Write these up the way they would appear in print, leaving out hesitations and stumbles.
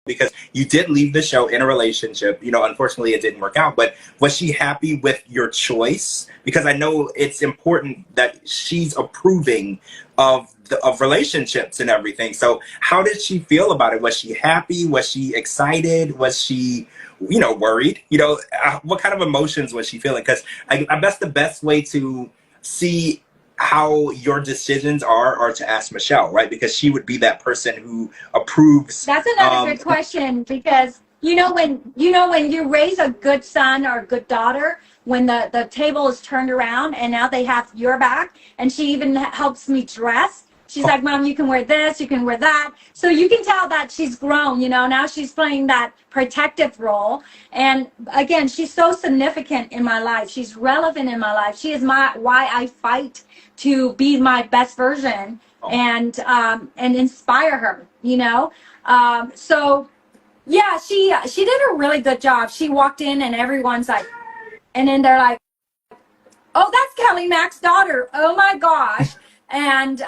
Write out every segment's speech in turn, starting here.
because you did leave the show in a relationship. You know, unfortunately it didn't work out, but was she happy with your choice? Because I know it's important that she's approving of relationships and everything. So how did she feel about it? Was she happy? Was she excited? Was she, you know, worried? You know, what kind of emotions was she feeling? Because I guess the best way to see how your decisions are to ask Michelle, right? Because she would be that person who approves. That's another good question, because when you raise a good son or a good daughter, when the table is turned around and now they have your back, and she even helps me dress. She's like, Mom, you can wear this, you can wear that. So you can tell that she's grown, now she's playing that protective role. And again, she's so significant in my life. She's relevant in my life. She is why I fight to be my best version and inspire her, So yeah, she did a really good job. She walked in and everyone's like, and then they're like, oh, that's Kelly Mack's daughter. Oh my gosh. And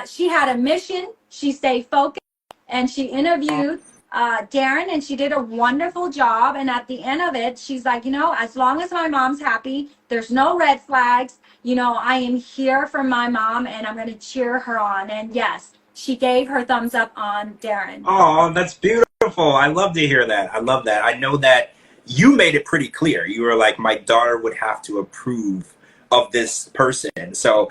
she had a mission. She stayed focused, and she interviewed Darren, and she did a wonderful job. And at the end of it, she's like, as long as my mom's happy, there's no red flags. I am here for my mom, and I'm going to cheer her on. And yes, she gave her thumbs up on Darren. Oh, that's beautiful. I love to hear that. I love that. I know that you made it pretty clear. You were like, my daughter would have to approve of this person. So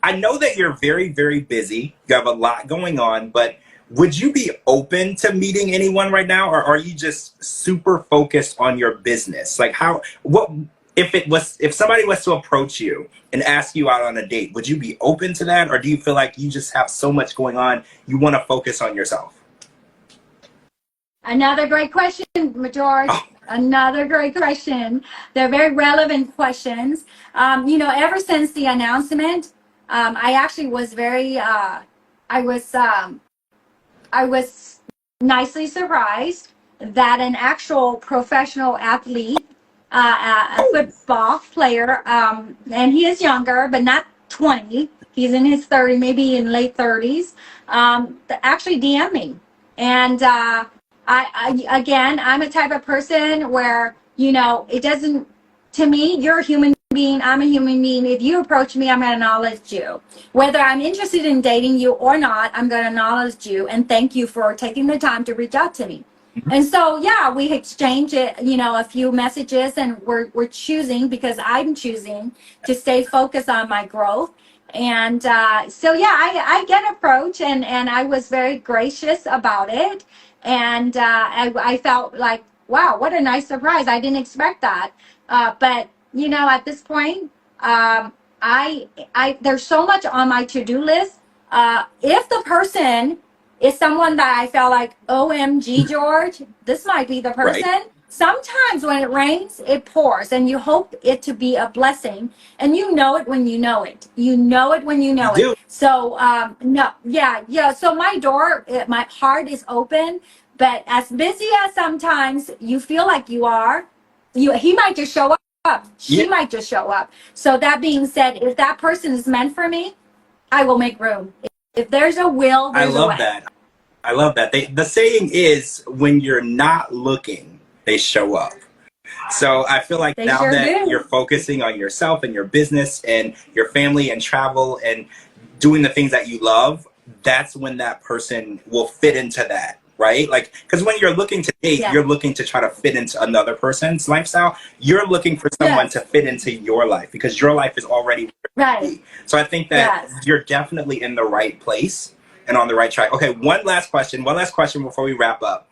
I know that you're very, very busy. You have a lot going on, but would you be open to meeting anyone right now? Or are you just super focused on your business? Like if somebody was to approach you and ask you out on a date, would you be open to that? Or do you feel like you just have so much going on, you want to focus on yourself? Another great question, George. Oh. Another great question. They're very relevant questions. Ever since the announcement, I actually was very, I was nicely surprised that an actual professional athlete, a football player, and he is younger, but not 20. He's in his 30s, maybe in late 30s, actually DM'd me. And I'm a type of person where, it doesn't, to me, you're a human being, I'm a human being. If you approach me, I'm going to acknowledge you. Whether I'm interested in dating you or not, I'm going to acknowledge you and thank you for taking the time to reach out to me. And so, yeah, we exchange it, a few messages, and we're choosing, because I'm choosing to stay focused on my growth. And so, yeah, I get approached, and I was very gracious about it. And I felt like, wow, what a nice surprise. I didn't expect that. But, at this point, there's so much on my to-do list. If the person is someone that I felt like, OMG, George, this might be the person. Right. Sometimes when it rains, it pours, and you hope it to be a blessing, and you know it when you know it. You know it when you know it. So, So my door, my heart is open, but as busy as sometimes you feel like you are, he might just show up. She might just show up. So that being said, if that person is meant for me, I will make room. If there's a will, there's a way. I love that. The saying is, when you're not looking, they show up. So I feel like now that you're focusing on yourself and your business and your family and travel and doing the things that you love, that's when that person will fit into that, right? Like, because when you're looking to date, you're looking to try to fit into another person's lifestyle. You're looking for someone to fit into your life, because your life is already right. So I think that you're definitely in the right place and on the right track. Okay, one last question before we wrap up.